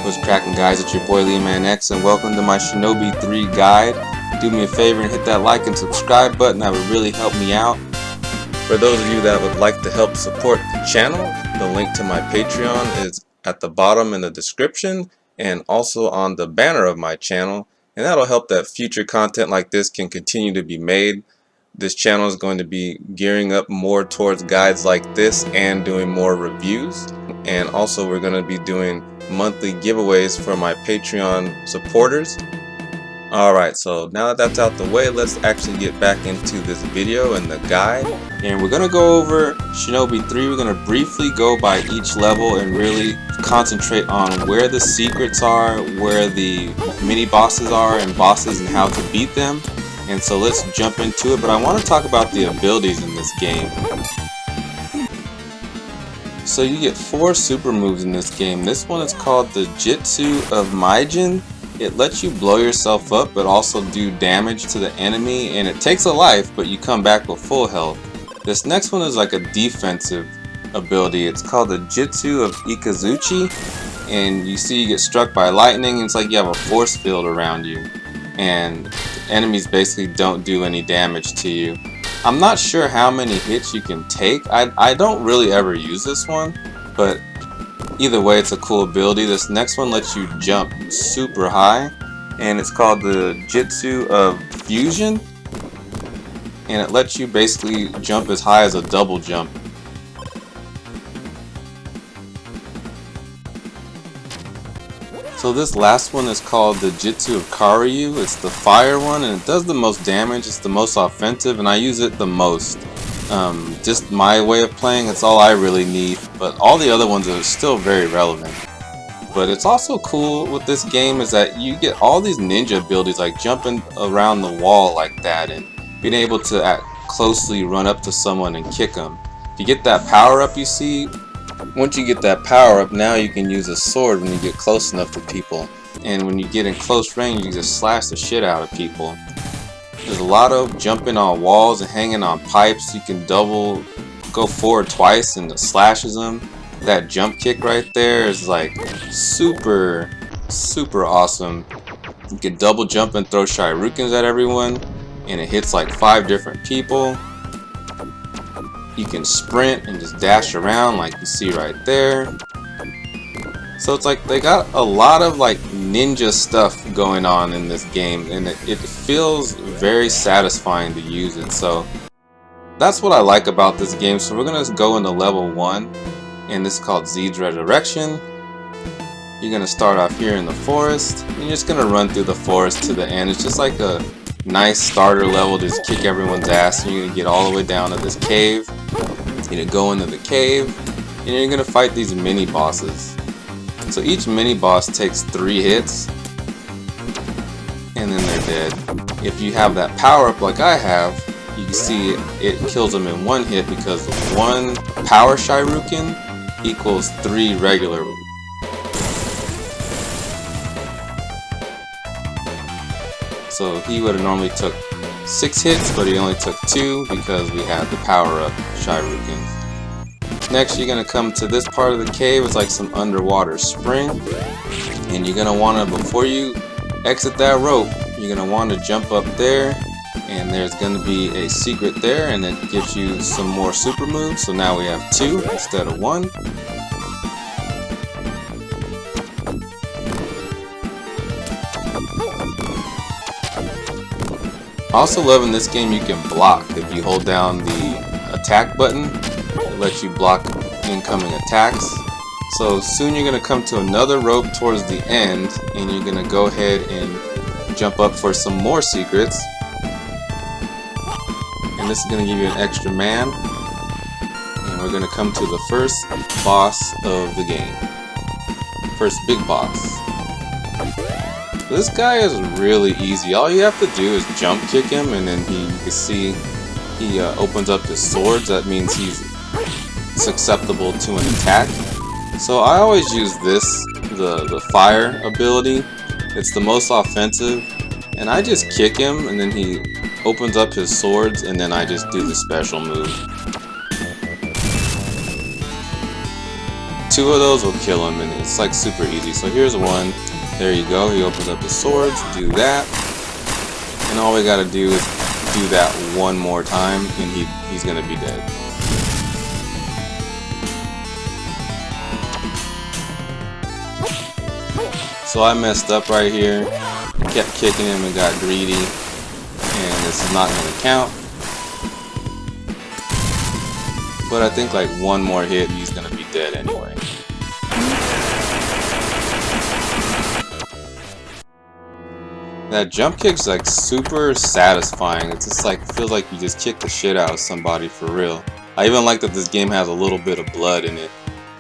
What's cracking, guys? It's your boy LeeMan-X, and welcome to my Shinobi 3 guide. Do me a favor and hit that like and subscribe button. That would really help me out. For those of you that would like to help support the channel, the link to my Patreon is at the bottom in the description and also on the banner of my channel, and that'll help that future content like this can continue to be made. This channel is going to be gearing up more towards guides like this and doing more reviews, and also we're going to be doing monthly giveaways for my Patreon supporters. Alright, so now that that's out the way, let's actually get back into this video and the guide. And we're going to go over Shinobi 3. We're going to briefly go by each level and really concentrate on where the secrets are, where the mini bosses are and bosses and how to beat them. And so let's jump into it, but I want to talk about the abilities in this game. So you get 4 super moves in this game. This one is called the Jutsu of Maijin. It lets you blow yourself up but also do damage to the enemy, and it takes a life but you come back with full health. This next one is like a defensive ability. It's called the Jutsu of Ikazuchi, and you see you get struck by lightning. It's like you have a force field around you and enemies basically don't do any damage to you. I'm not sure how many hits you can take. I don't really ever use this one, but either way it's a cool ability. This next one lets you jump super high, and it's called the Jutsu of Fusion, and it lets you basically jump as high as a double jump. So this last one is called the Jutsu of Karyu. It's the fire one, and it does the most damage. It's the most offensive, and I use it the most. Just my way of playing, it's all I really need, but all the other ones are still very relevant. But it's also cool with this game is that you get all these ninja abilities, like jumping around the wall like that and being able to closely run up to someone and kick them. If you get that power up, you see, once you get that power up, now you can use a sword when you get close enough to people, and when you get in close range you just slash the shit out of people. There's a lot of jumping on walls and hanging on pipes. You can go forward twice and it slashes them. That jump kick right there is like super awesome. You can double jump and throw shurikens at everyone, and it hits like 5 different people. You can sprint and just dash around like you see right there. So it's like they got a lot of like ninja stuff going on in this game, and it feels very satisfying to use it. So that's what I like about this game. So we're gonna go into level 1, and this is called Zeed's Resurrection. You're gonna start off here in the forest, and you're just gonna run through the forest to the end. It's just like a nice starter level to just kick everyone's ass, and you're gonna get all the way down to this cave. You're gonna go into the cave, and you're gonna fight these mini bosses. So each mini boss takes 3 hits, and then they're dead. If you have that power up like I have, you can see it kills them in 1 hit, because 1 power shuriken equals 3 regular. So he would have normally took 6 hits, but he only took 2 because we had the power up shurikens. Next, you're going to come to this part of the cave. It's like some underwater spring, and you're going to want to, before you exit that rope, you're going to want to jump up there, and there's going to be a secret there, and it gives you some more super moves. So now we have 2 instead of 1. Also love in this game you can block. If you hold down the attack button, it lets you block incoming attacks. So soon you're going to come to another rope towards the end, and you're going to go ahead and jump up for some more secrets. And this is going to give you an extra man. And we're going to come to the first boss of the game. First big boss. This guy is really easy. All you have to do is jump kick him, and then you can see he opens up his swords. That means he's susceptible to an attack. So I always use this, the fire ability. It's the most offensive, and I just kick him, and then he opens up his swords, and then I just do the special move. 2 of those will kill him, and it's like super easy. So here's one. There you go. He opens up his swords. Do that, and all we gotta do is do that one more time, and he's gonna be dead. So I messed up right here, kept kicking him and got greedy, and this is not going to count. But I think like one more hit, he's going to be dead anyway. That jump kick's like super satisfying. It's just like, feels like you just kick the shit out of somebody for real. I even like that this game has a little bit of blood in it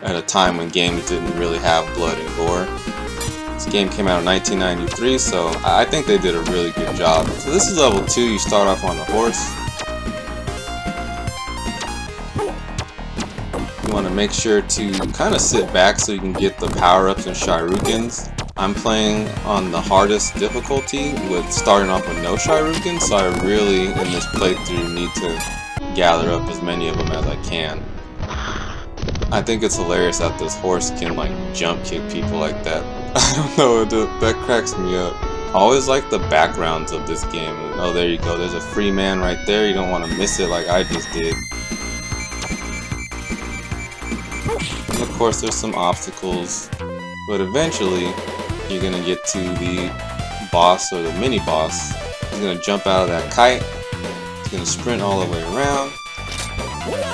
at a time when games didn't really have blood and gore. This game came out in 1993, so I think they did a really good job. So this is level 2, you start off on the horse. You want to make sure to kind of sit back so you can get the power-ups and Shurikens. I'm playing on the hardest difficulty with starting off with no Shurikens, so I really, in this playthrough, need to gather up as many of them as I can. I think it's hilarious that this horse can like jump kick people like that. I don't know, that cracks me up. I always like the backgrounds of this game. Oh, there you go. There's a free man right there. You don't want to miss it like I just did. And of course, there's some obstacles. But eventually, you're going to get to the boss or the mini boss. He's going to jump out of that kite. He's going to sprint all the way around.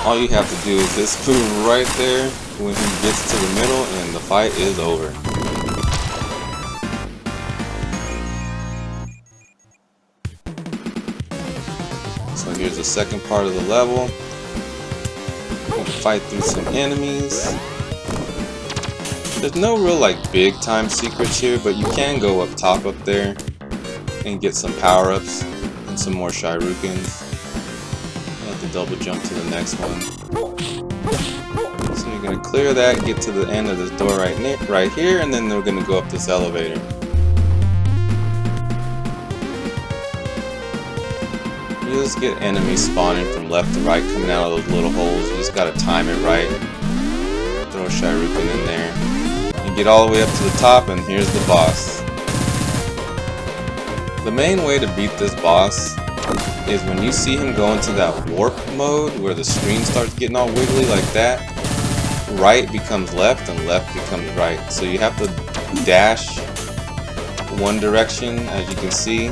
All you have to do is just move right there when he gets to the middle and the fight is over. So here's the second part of the level. We're gonna fight through some enemies. There's no real like big time secrets here, but you can go up top up there and get some power-ups and some more Shurikens. You have to double jump to the next one. So you're gonna clear that, get to the end of this door right here, and then we're gonna go up this elevator. You just get enemies spawning from left to right, coming out of those little holes. You just gotta time it right. Throw a Shuriken in there. You get all the way up to the top, and here's the boss. The main way to beat this boss is when you see him go into that warp mode where the screen starts getting all wiggly like that, right becomes left and left becomes right. So you have to dash one direction, as you can see.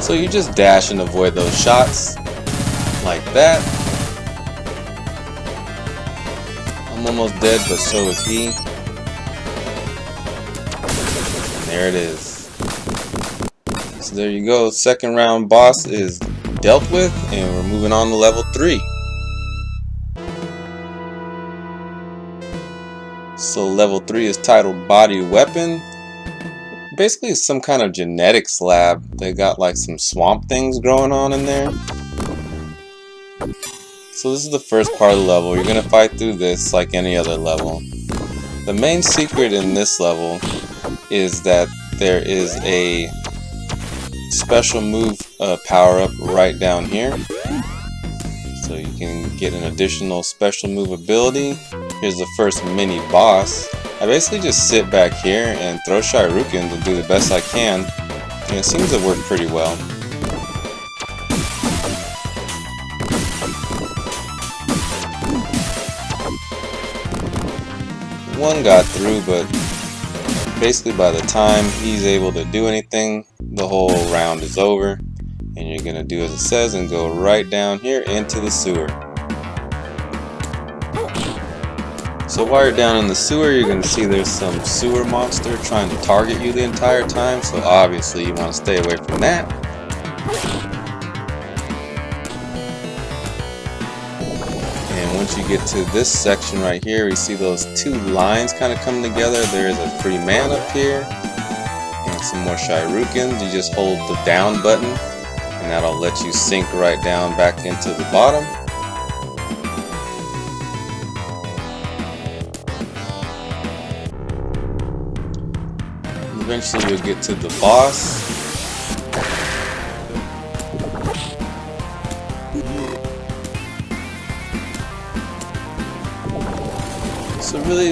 So you just dash and avoid those shots like that. I'm almost dead, but so is he. And there it is. So there you go. Second round boss is dealt with, and we're moving on to level 3. So level 3 is titled Body Weapon. Basically it's some kind of genetics lab. They got like some swamp things growing on in there. So this is the first part of the level. You're gonna fight through this like any other level. The main secret in this level is that there is a special move power up right down here. So you can get an additional special move ability. Here's the first mini boss. I basically just sit back here and throw Shurikens and do the best I can, and it seems to work pretty well. One got through, but basically by the time he's able to do anything, the whole round is over, and you're gonna do as it says and go right down here into the sewer. So while you're down in the sewer, you're going to see there's some sewer monster trying to target you the entire time, so obviously you want to stay away from that. And once you get to this section right here, you see those two lines kind of coming together. There is a free man up here, and some more Shurikens. You just hold the down button, and that'll let you sink right down back into the bottom. Eventually you'll get to the boss. So really,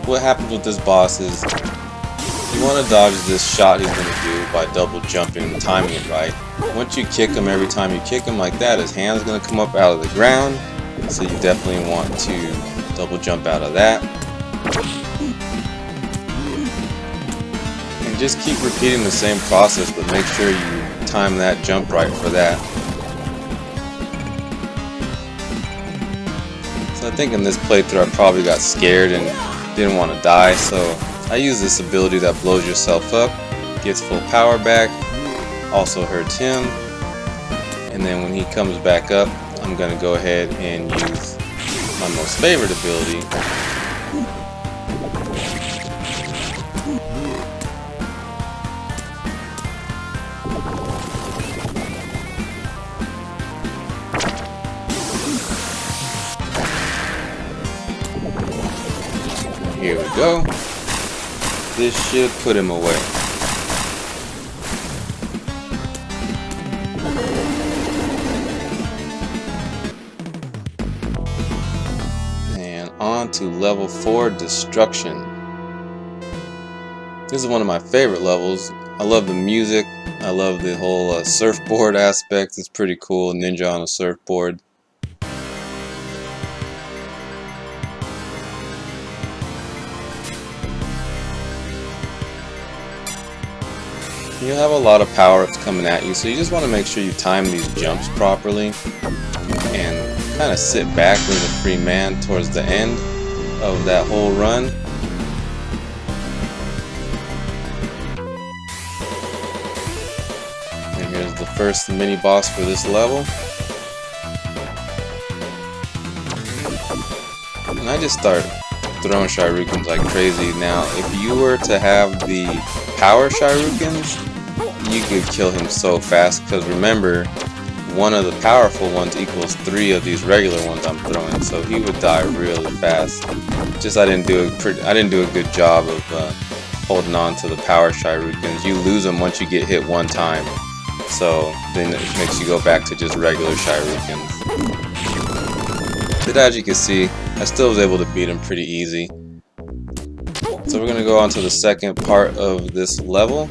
what happens with this boss is you want to dodge this shot he's going to do by double jumping and timing it right. Once you kick him, every time you kick him like that, his hand's going to come up out of the ground. So you definitely want to double jump out of that. And just keep repeating the same process, but make sure you time that jump right for that. So I think in this playthrough I probably got scared and didn't want to die, so I use this ability that blows yourself up, gets full power back, also hurts him, and then when he comes back up, I'm going to go ahead and use my most favorite ability. Here we go. This should put him away. And on to level 4, Destruction. This is one of my favorite levels. I love the music. I love the whole surfboard aspect. It's pretty cool. Ninja on a surfboard. You have a lot of power-ups coming at you, so you just want to make sure you time these jumps properly and kind of sit back with a free man towards the end of that whole run. And here's the first mini boss for this level. And I just start throwing Shoryukens like crazy. Now, if you were to have the power Shoryukens, you could kill him so fast, because remember, one of the powerful ones equals 3 of these regular ones I'm throwing, so he would die really fast. Just I didn't do a good job of holding on to the power Shoryukens. You lose them once you get hit one time, so then it makes you go back to just regular Shoryukens. But as you can see, I still was able to beat him pretty easy. So we're going to go on to the second part of this level.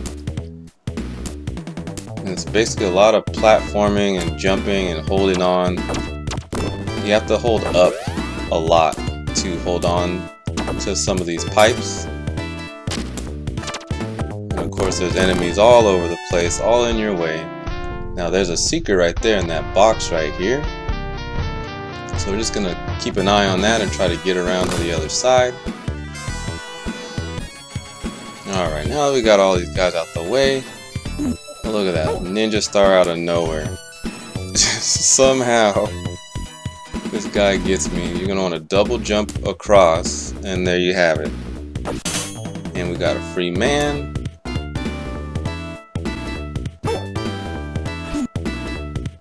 And it's basically a lot of platforming and jumping and holding on. You have to hold up a lot to hold on to some of these pipes. And of course there's enemies all over the place, all in your way. Now there's a secret right there in that box right here. So we're just going to keep an eye on that and try to get around to the other side. Alright, now that we got all these guys out the way, look at that, ninja star out of nowhere. Somehow, this guy gets me. You're going to want to double jump across, and there you have it. And we got a free man.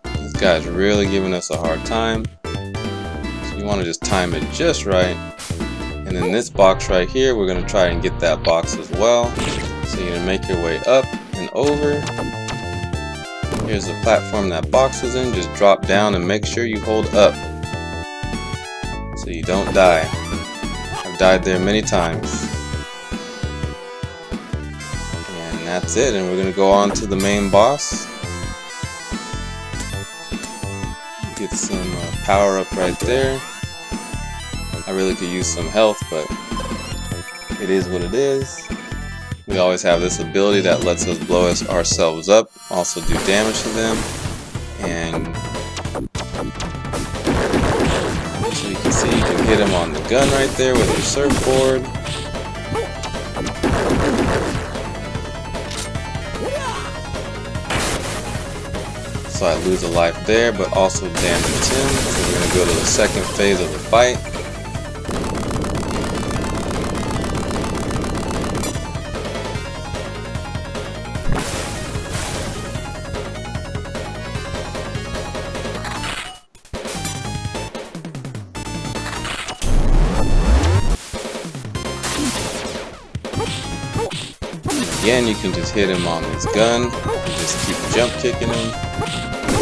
This guy's really giving us a hard time. So you want to just time it just right. And in this box right here, we're going to try and get that box as well. So you're going to make your way up and over. Here's the platform that box is in. Just drop down and make sure you hold up so you don't die. I've died there many times. And that's it. And we're going to go on to the main boss. Get some power up right there. I really could use some health, but it is what it is. We always have this ability that lets us blow ourselves up, also do damage to them. And so you can see you can hit him on the gun right there with your surfboard. So I lose a life there, but also damage him. So we're going to go to the second phase of the fight. Again, you can just hit him on his gun and just keep jump kicking him.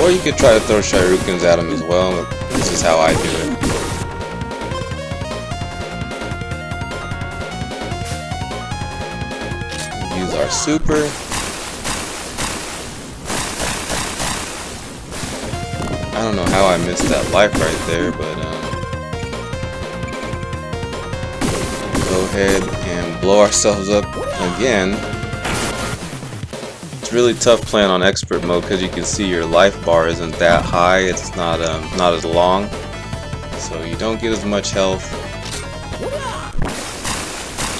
Or you could try to throw Shoryukens at him as well. This is how I do use our super. I don't know how I missed that life right there, but go ahead and blow ourselves up again. It's really tough playing on expert mode because you can see your life bar isn't that high. It's not as long, so you don't get as much health.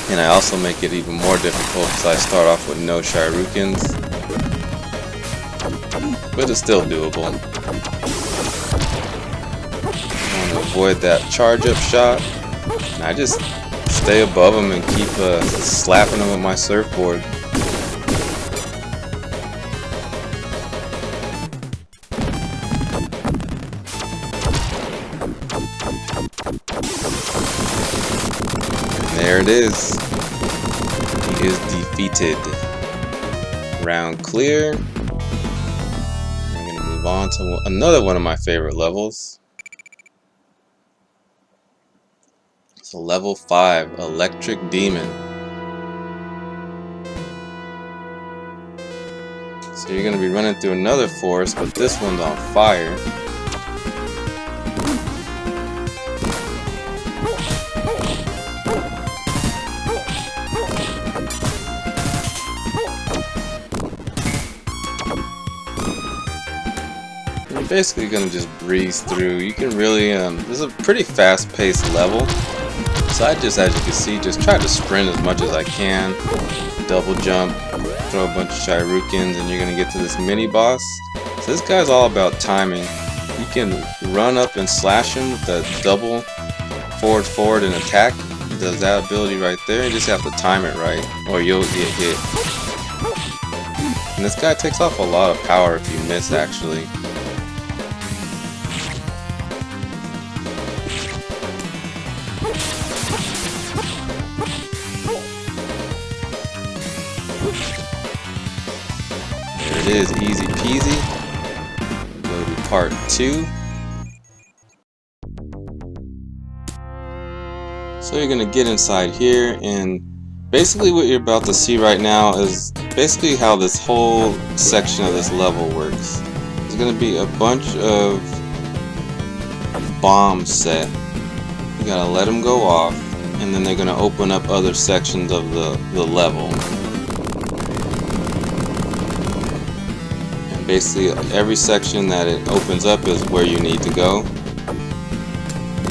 And I also make it even more difficult because I start off with no Shurikens, but it's still doable. I want to avoid that charge up shot, and I just stay above him and keep slapping him with my surfboard. There it is. He is defeated. Round clear. I'm going to move on to another one of my favorite levels. So level 5, Electric Demon. So you're going to be running through another forest, but this one's on fire. Basically gonna just breeze through. You can really this is a pretty fast-paced level, so I just, as you can see, just try to sprint as much as I can, double jump, throw a bunch of Shurikens, and you're gonna get to this mini boss. So this guy's all about timing. You can run up and slash him with that double forward and attack. He does that ability right there. You just have to time it right or you'll get hit. And this guy takes off a lot of power if you miss, actually. There it is, easy peasy. Go to part 2. So you're gonna get inside here, and basically what you're about to see right now is basically how this whole section of this level works. There's gonna be a bunch of bombs set. You gotta let them go off, and then they're gonna open up other sections of the level. And basically every section that it opens up is where you need to go.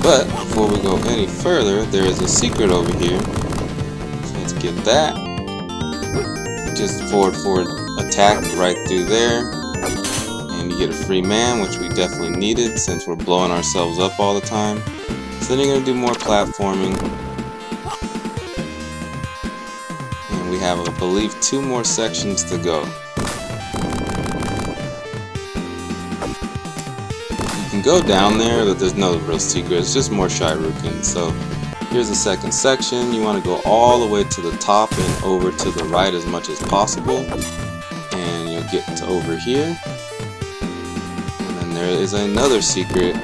But before we go any further, there is a secret over here. So let's get that. Just forward attack right through there. And you get a free man, which we definitely needed since we're blowing ourselves up all the time. So then you're going to do more platforming. And we have, I believe, 2 more sections to go. Go down there, but there's no real secret. It's just more Shurikens. So here's the second section. You want to go all the way to the top and over to the right as much as possible, and you'll get to over here. And then there is another secret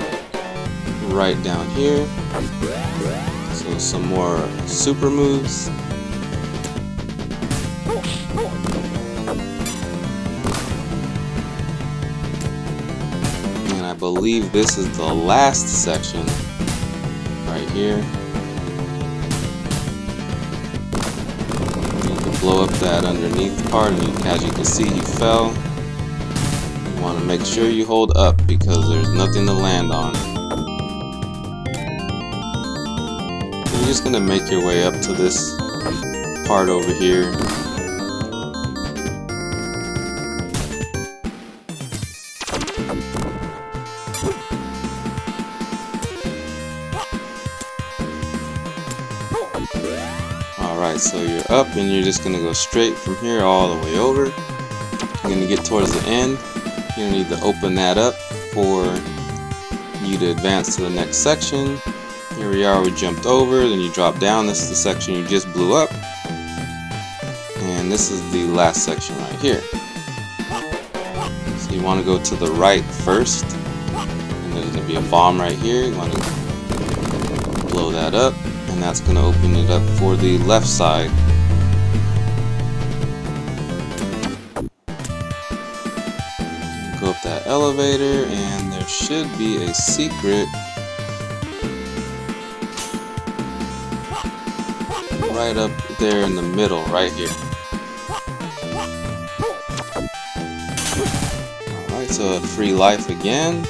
right down here. So some more super moves. I believe this is the last section right here. You can blow up that underneath part, and as you can see, he fell. You want to make sure you hold up because there's nothing to land on. So you're just going to make your way up to this part over here. Alright, so you're up and you're just going to go straight from here all the way over. You're going to get towards the end. You're going to need to open that up for you to advance to the next section. Here we are, we jumped over, then you drop down. This is the section you just blew up. And this is the last section right here. So you want to go to the right first. And there's going to be a bomb right here. You want to blow that up. And that's going to open it up for the left side. elevator, and there should be a secret right up there in the middle, right here. Alright, so a free life again.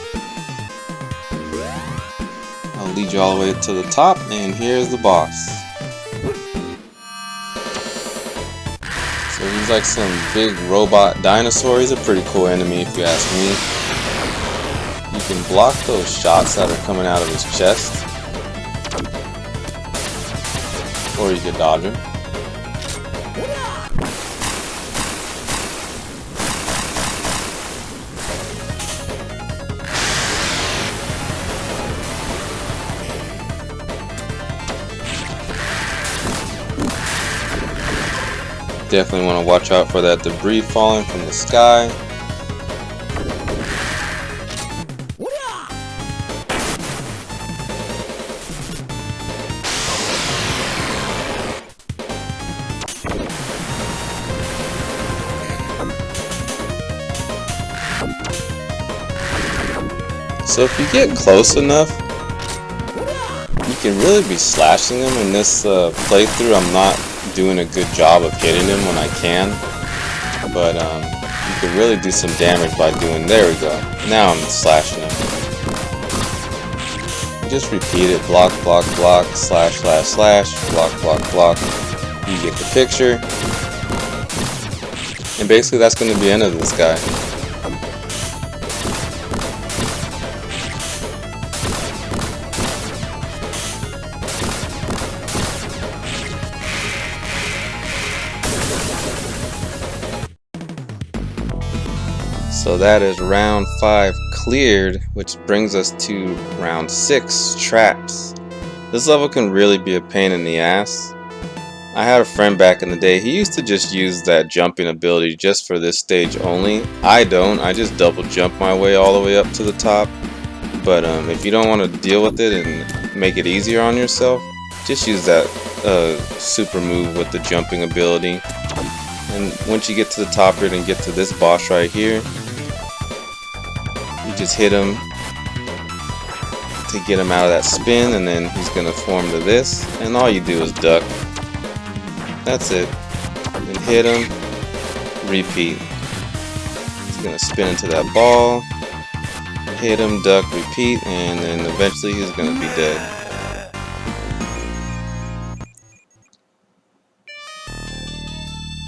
I'll lead you all the way to the top, and here's the boss. So he's like some big robot dinosaur. He's a pretty cool enemy if you ask me. You can block those shots that are coming out of his chest, or you can dodge him. Definitely want to watch out for that debris falling from the sky. So if you get close enough, you can really be slashing them. In this playthrough, I'm not doing a good job of hitting him when I can, but you can really do some damage by doing, there we go, now I'm slashing him. Just repeat it, block, block, block, slash, slash, slash, block, block, block. You get the picture, and basically that's going to be the end of this guy. So that is round 5 cleared, which brings us to round 6, traps. This level can really be a pain in the ass. I had a friend back in the day, he used to just use that jumping ability just for this stage only. I don't, I just double jump my way all the way up to the top. But if you don't want to deal with it and make it easier on yourself, just use that super move with the jumping ability. And once you get to the top here and get to this boss right here, you just hit him to get him out of that spin, and then he's going to form to this, and all you do is duck. That's it. And hit him, repeat. He's going to spin into that ball, hit him, duck, repeat, and then eventually he's going to be dead.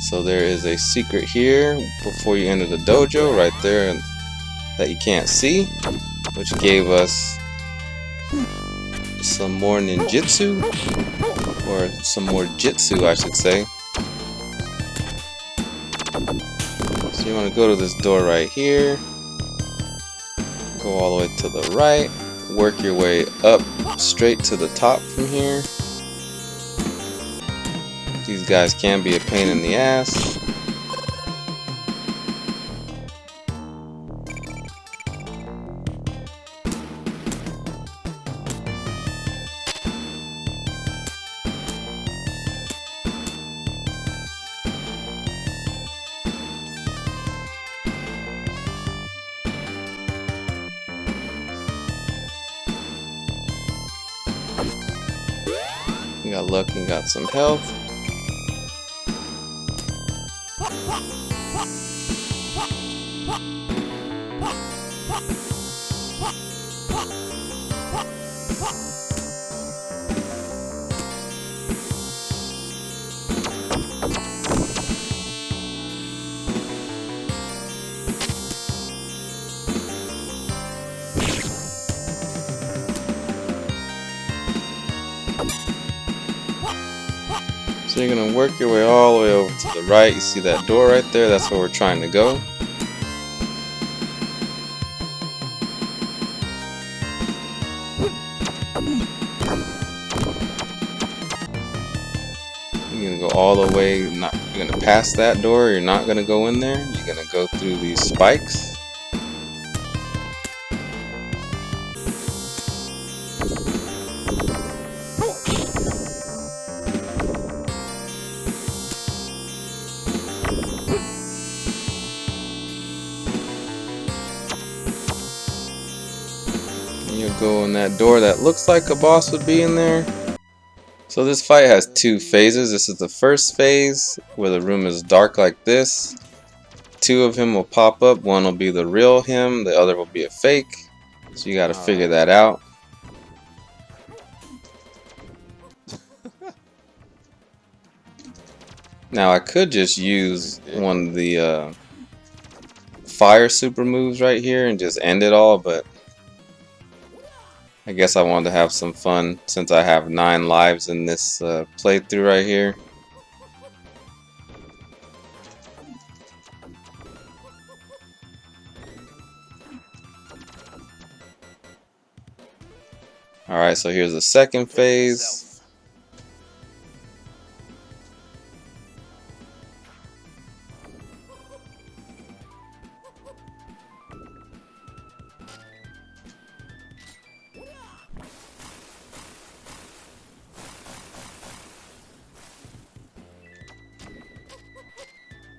So there is a secret here before you enter the dojo, right there, that you can't see, which gave us some more ninjutsu, or some more jitsu I should say. So you want to go to this door right here, go all the way to the right, work your way up straight to the top from here. These guys can be a pain in the ass. You got luck and got some health. So you're going to work your way all the way over to the right. You see that door right there? That's where we're trying to go. You're going to go all the way. You're going to pass that door. You're not going to go in there. You're going to go through these spikes. go in that door that looks like a boss would be in there. So this fight has two phases. This is the first phase where the room is dark like this. Two of him will pop up. One will be the real him, the other will be a fake. So you gotta figure that out. Now I could just use one of the fire super moves right here and just end it all, but I guess I wanted to have some fun since I have 9 lives in this playthrough right here. Alright, so here's the second phase.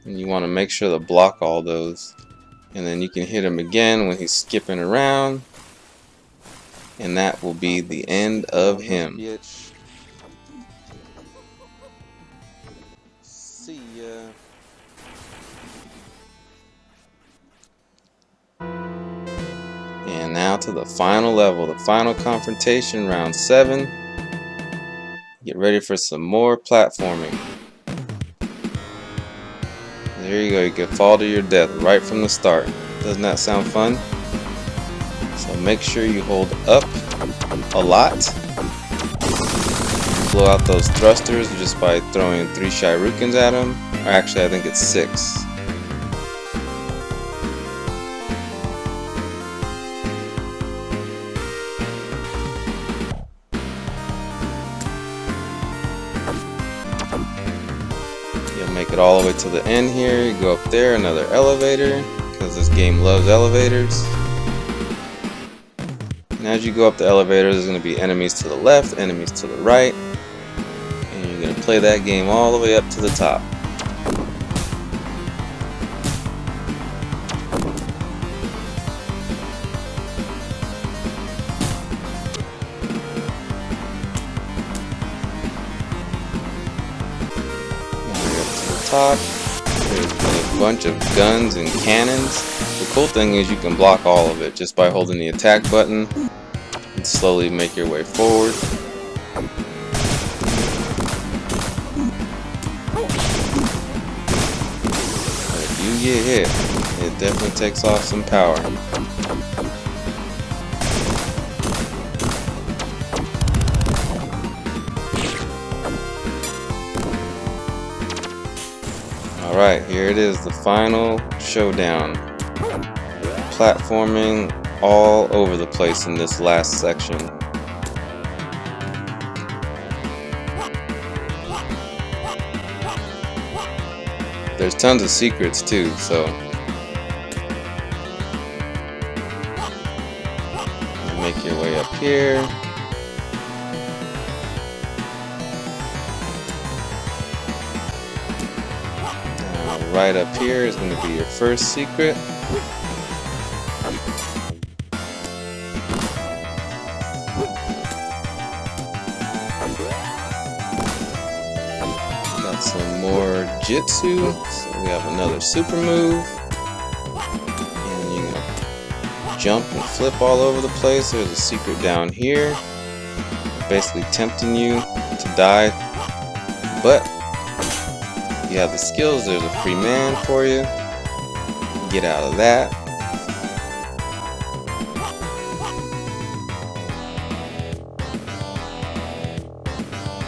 And you want to make sure to block all those. And then you can hit him again when he's skipping around. And that will be the end of him. See ya. And now to the final level, the final confrontation, round 7. Get ready for some more platforming. There you go, you can fall to your death right from the start. Doesn't that sound fun? So make sure you hold up a lot. Blow out those thrusters just by throwing 3 shurikens at them. Or actually I think it's 6. You'll make it all the way to the end here. You go up there, another elevator, because this game loves elevators. And as you go up the elevator, there's going to be enemies to the left, enemies to the right, and you're going to play that game all the way up to the top. Top. There's a bunch of guns and cannons. The cool thing is you can block all of it just by holding the attack button and slowly make your way forward. But if you get hit, it definitely takes off some power. Alright, here it is, the final showdown. Platforming all over the place in this last section. There's tons of secrets too, so make your way up here. Right up here is going to be your first secret. Got some more jitsu. So we have another super move. And you're going to jump and flip all over the place. There's a secret down here. Basically tempting you to die. But you have the skills, there's a free man for you. Get out of that.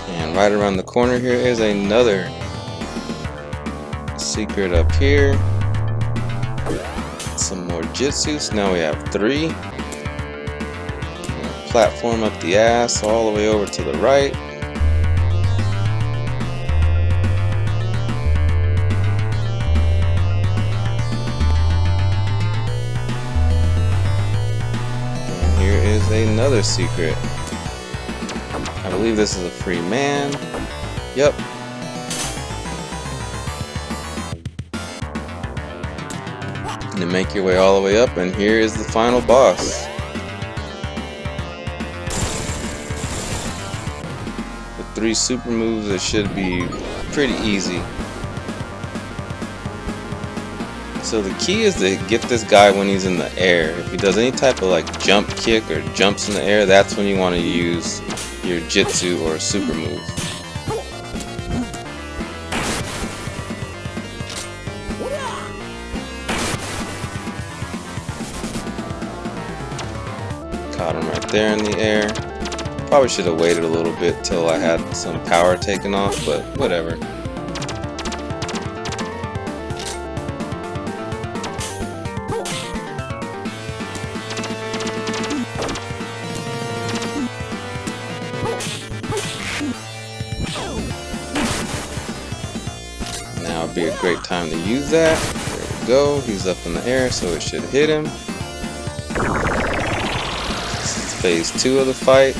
And right around the corner here is another secret up here. Some more jitsu, so now we have 3. Platform up the ass all the way over to the right. Another secret. I believe this is a free man. Yep. And then make your way all the way up, and here is the final boss. 3 super moves, it should be pretty easy. So the key is to get this guy when he's in the air. If he does any type of like jump kick or jumps in the air, that's when you want to use your jutsu or super move. Caught him right there in the air. Probably should have waited a little bit till I had some power taken off, but whatever. Now would be a great time to use that. There we go. He's up in the air, so it should hit him. This is phase 2 of the fight.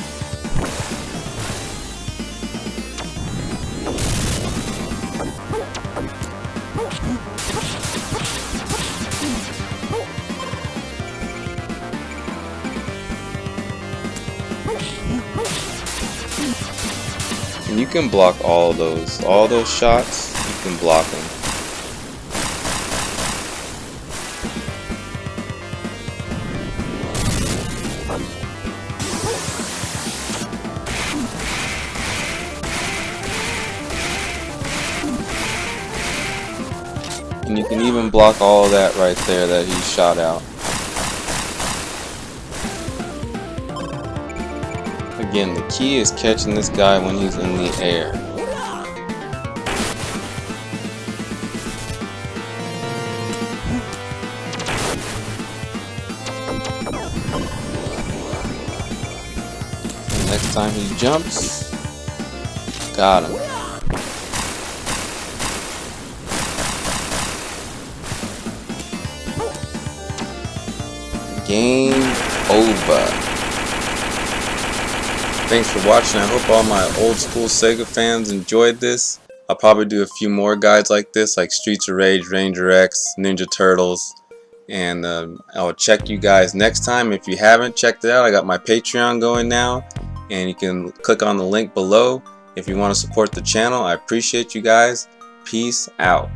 And you can block all those shots, you can block them. And you can even block all of that right there that he shot out. Again, the key is catching this guy when he's in the air. So next time he jumps, got him. Game over. Thanks for watching. I hope all my old school Sega fans enjoyed this. I'll probably do a few more guides like this, like Streets of Rage, Ranger X, Ninja Turtles. And I'll check you guys next time. If you haven't checked it out, I got my Patreon going now. And you can click on the link below if you want to support the channel. I appreciate you guys. Peace out.